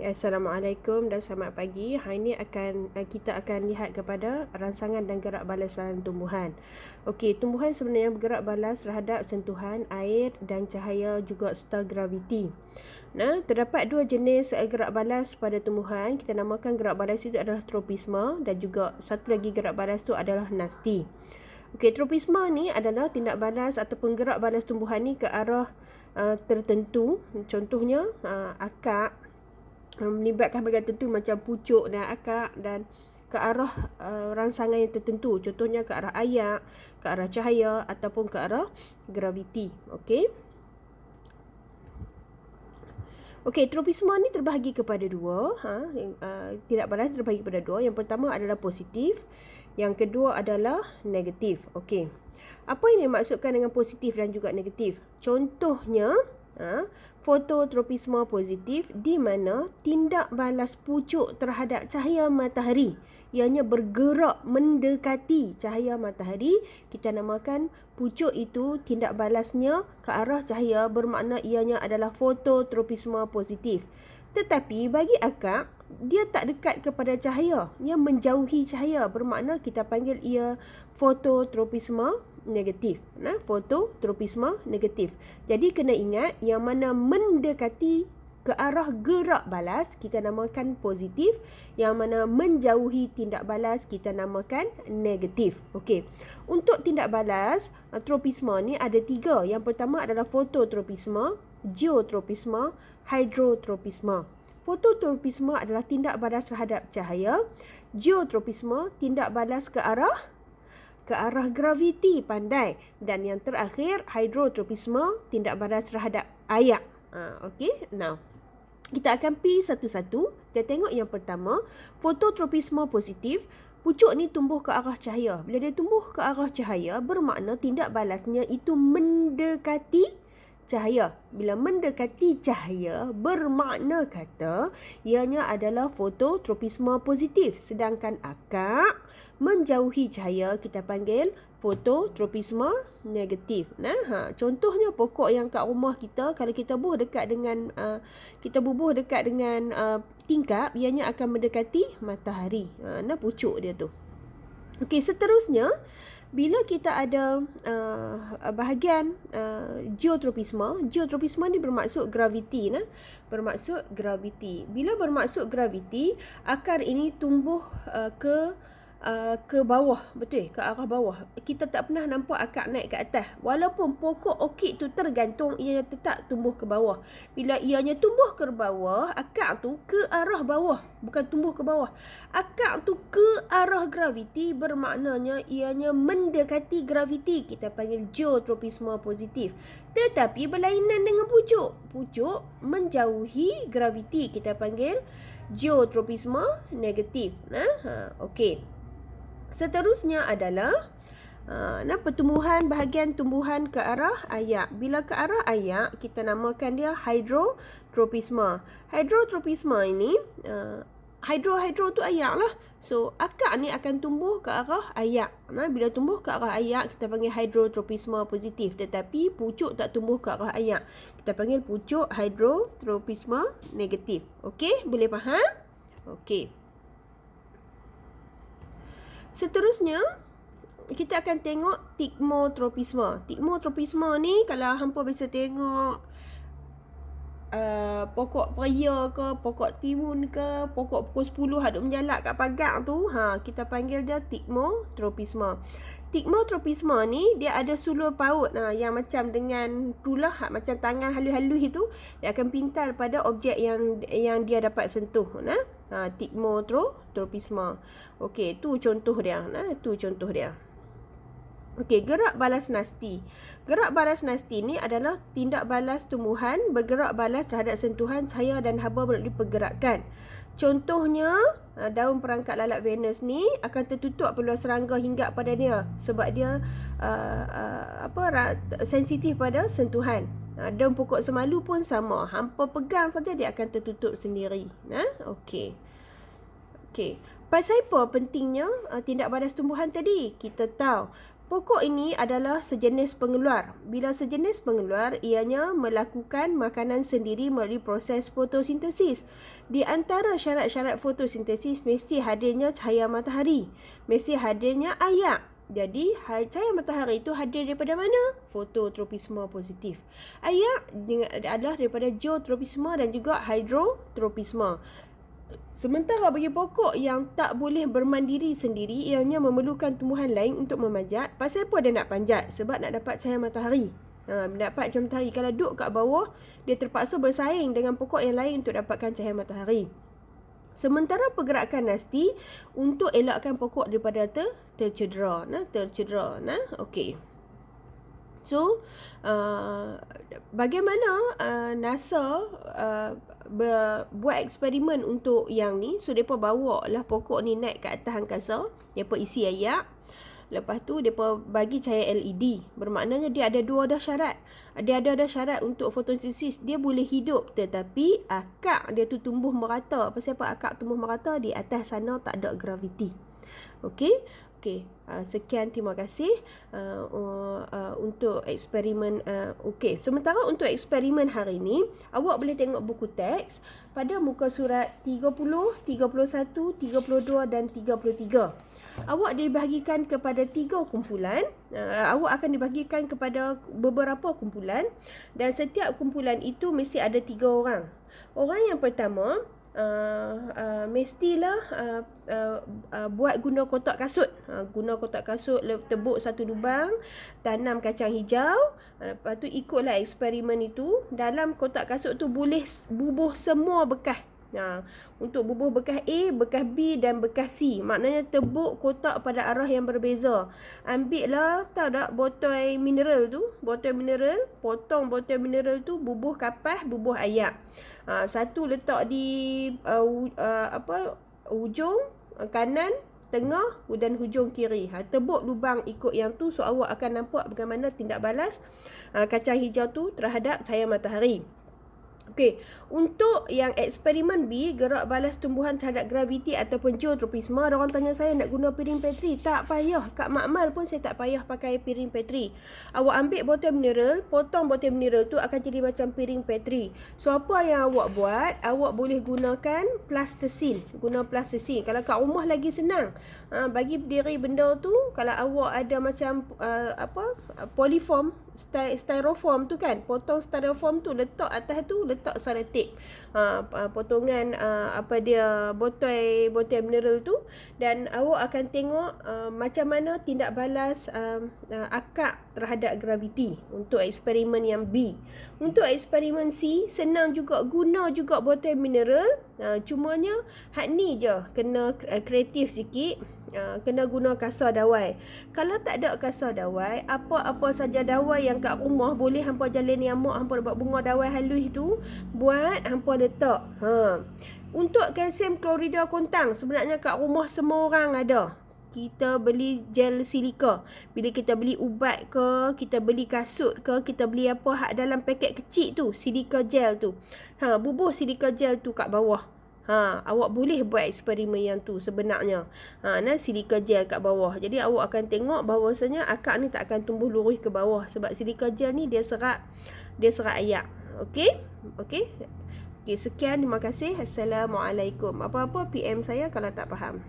Assalamualaikum dan selamat pagi. Hari ini kita akan lihat kepada rangsangan dan gerak balas dalam tumbuhan. Okey, tumbuhan sebenarnya bergerak balas terhadap sentuhan air dan cahaya juga serta graviti. Nah, terdapat dua jenis gerak balas pada tumbuhan. Kita namakan gerak balas itu adalah tropisme dan juga satu lagi gerak balas itu adalah nasti. Okey, tropisme ni adalah tindak balas ataupun gerak balas tumbuhan ni ke arah tertentu. Contohnya akar melibatkan bahagian tertentu macam pucuk dan akar dan ke arah rangsangan yang tertentu. Contohnya ke arah ayak, ke arah cahaya ataupun ke arah graviti. Okey. Okey, tropisme ni terbahagi kepada dua. Tindak balas terbahagi kepada dua. Yang pertama adalah positif, yang kedua adalah negatif. Okey. Apa yang dimaksudkan dengan positif dan juga negatif? Contohnya, fototropisme positif di mana tindak balas pucuk terhadap cahaya matahari ianya bergerak mendekati cahaya matahari, kita namakan pucuk itu tindak balasnya ke arah cahaya, bermakna ianya adalah fototropisme positif. Tetapi bagi akar, dia tak dekat kepada cahaya, ia menjauhi cahaya, bermakna kita panggil ia fototropisme negatif. Fototropisme negatif. Jadi kena ingat yang mana mendekati ke arah gerak balas kita namakan positif, yang mana menjauhi tindak balas kita namakan negatif. Okey. Untuk tindak balas tropisme ni ada tiga. Yang pertama adalah fototropisme, geotropisme, hidrotropisme. Fototropisme adalah tindak balas terhadap cahaya. Geotropisme tindak balas ke arah graviti, pandai. Dan yang terakhir, hidrotropisme, tindak balas terhadap air. Okey, now kita akan pergi satu-satu. Kita tengok yang pertama, fototropisme positif. Pucuk ni tumbuh ke arah cahaya. Bila dia tumbuh ke arah cahaya, bermakna tindak balasnya itu mendekati cahaya. Bila mendekati cahaya, bermakna kata ianya adalah fototropisme positif. Sedangkan akar menjauhi cahaya kita panggil fototropisme negatif. Contohnya pokok yang kat rumah kita, kalau kita bubuh dekat dengan tingkap, ianya akan mendekati matahari. Pucuk dia tu. Okey, seterusnya bila kita ada bahagian geotropisme. Geotropisme ni bermaksud graviti. Bermaksud graviti. Bila bermaksud graviti, akar ini tumbuh ke bawah, betul, ke arah bawah. Kita tak pernah nampak akar naik ke atas. Walaupun pokok orkid tu tergantung, ia tetap tumbuh ke bawah. Bila ianya tumbuh ke bawah, akar tu ke arah bawah, bukan tumbuh ke bawah. Akar tu ke arah graviti, bermaknanya ianya mendekati graviti. Kita panggil geotropisme positif. Tetapi berlainan dengan pucuk. Pucuk menjauhi graviti, kita panggil geotropisme negatif. Okey. Seterusnya adalah pertumbuhan bahagian tumbuhan ke arah ayak. Bila ke arah ayak, kita namakan dia hidrotropisme. Hidrotropisme ini hidro tu ayak lah. So akar ni akan tumbuh ke arah ayak. Bila tumbuh ke arah ayak, kita panggil hidrotropisme positif. Tetapi pucuk tak tumbuh ke arah ayak, kita panggil pucuk hidrotropisme negatif. Okey, boleh faham? Okey. Seterusnya, kita akan tengok tigmotropisme. Tigmotropisme ni, kalau hampa biasa tengok pokok peria ke, pokok timun ke, pokok pukul 10 duk menjalak kat pagar tu, kita panggil dia tigmotropisme. Tigmotropisme ni dia ada sulur paut yang macam dengan tulah, macam tangan halus-halus itu, dia akan pintal pada objek yang dia dapat sentuh. Tigmotropisme. Okey, tu contoh dia. Okey, gerak balas nasti. Gerak balas nasti ni adalah tindak balas tumbuhan bergerak balas terhadap sentuhan cahaya dan haba melalui pergerakan. Contohnya, daun perangkap lalat Venus ni akan tertutup apabila serangga hinggap pada dia sebab dia sensitif pada sentuhan. Daun pokok semalu pun sama. Hampa pegang saja dia akan tertutup sendiri. Okey. Pasal apa pentingnya tindak balas tumbuhan tadi? Kita tahu Pokok ini adalah sejenis pengeluar. Bila sejenis pengeluar, ianya melakukan makanan sendiri melalui proses fotosintesis. Di antara syarat-syarat fotosintesis mesti hadirnya cahaya matahari, mesti hadirnya ayak. Jadi, cahaya matahari itu hadir daripada mana? Fototropisme positif. Ayak adalah daripada geotropisme dan juga hidrotropisme. Sementara bagi pokok yang tak boleh bermandiri sendiri, ianya memerlukan tumbuhan lain untuk memanjat. Pasal apa dia nak panjat? Sebab nak dapat cahaya matahari. Dapat cahaya matahari. Kalau duduk kat bawah, dia terpaksa bersaing dengan pokok yang lain untuk dapatkan cahaya matahari. Sementara pergerakan nasti untuk elakkan pokok daripada tercedera. Okey. So, bagaimana NASA buat eksperimen untuk yang ni? So, mereka bawa lah pokok ni naik ke atas angkasa. Mereka isi ayak. Lepas tu, mereka bagi cahaya LED. Bermaknanya dia ada dua dah syarat. Dia ada syarat untuk fotosintesis. Dia boleh hidup, tetapi akak dia tu tumbuh merata. Pasal apa akak tumbuh merata? Di atas sana tak ada graviti. Okey. Sekian, terima kasih untuk eksperimen. Okey, sementara untuk eksperimen hari ini, awak boleh tengok buku teks pada muka surat 30, 31, 32 dan 33. Awak dibahagikan kepada 3 kumpulan. Awak akan dibahagikan kepada beberapa kumpulan dan setiap kumpulan itu mesti ada 3 orang. Orang yang pertama mestilah buat guna kotak kasut. Guna kotak kasut, tebuk satu lubang, tanam kacang hijau. Lepas tu ikutlah eksperimen itu. Dalam kotak kasut tu boleh bubuh semua bekas. Untuk bubuh bekas A, bekas B dan bekas C. Maknanya tebuk kotak pada arah yang berbeza. Ambil lah, tahu tak, botol mineral tu. Botol mineral, potong botol mineral tu, bubuh kapas, bubuh ayak. Satu letak di hujung kanan, tengah dan hujung kiri. Tebuk lubang ikut yang tu. So, awak akan nampak bagaimana tindak balas kacang hijau tu terhadap cahaya matahari. Okey, untuk yang eksperimen B, gerak balas tumbuhan terhadap graviti ataupun geotropisme, orang tanya saya nak guna piring Petri. Tak payah. Kat makmal pun saya tak payah pakai piring Petri. Awak ambil botol mineral, potong botol mineral tu akan jadi macam piring Petri. So, apa yang awak buat? Awak boleh gunakan plastisin. Guna plastisin. Kalau kat rumah lagi senang. Bagi berdiri benda tu, kalau awak ada macam polyform, styrofoam tu kan, potong styrofoam tu, letak atas tu, letak selotip potongan botol mineral tu, dan awak akan tengok macam mana tindak balas akak terhadap graviti untuk eksperimen yang B. Untuk eksperimen C, senang juga, guna juga botol mineral. Cumanya hak ni je kena kreatif sikit. Kena guna kasar dawai. Kalau tak ada kasar dawai, apa-apa saja dawai yang kat rumah, boleh hampa jalan ni amak, hampa buat bunga dawai halus tu, buat hampa letak. Untuk kalsium klorida kontang, sebenarnya kat rumah semua orang ada. Kita beli gel silika. Bila kita beli ubat ke, kita beli kasut ke, kita beli apa hak dalam paket kecil tu, silika gel tu. Bubuh silika gel tu kat bawah. Awak boleh buat eksperimen yang tu sebenarnya. Silika gel kat bawah. Jadi awak akan tengok bahawasanya akak ni tak akan tumbuh lurus ke bawah sebab silika gel ni dia serat ayak. Okey, sekian, terima kasih. Assalamualaikum. Apa-apa PM saya kalau tak faham.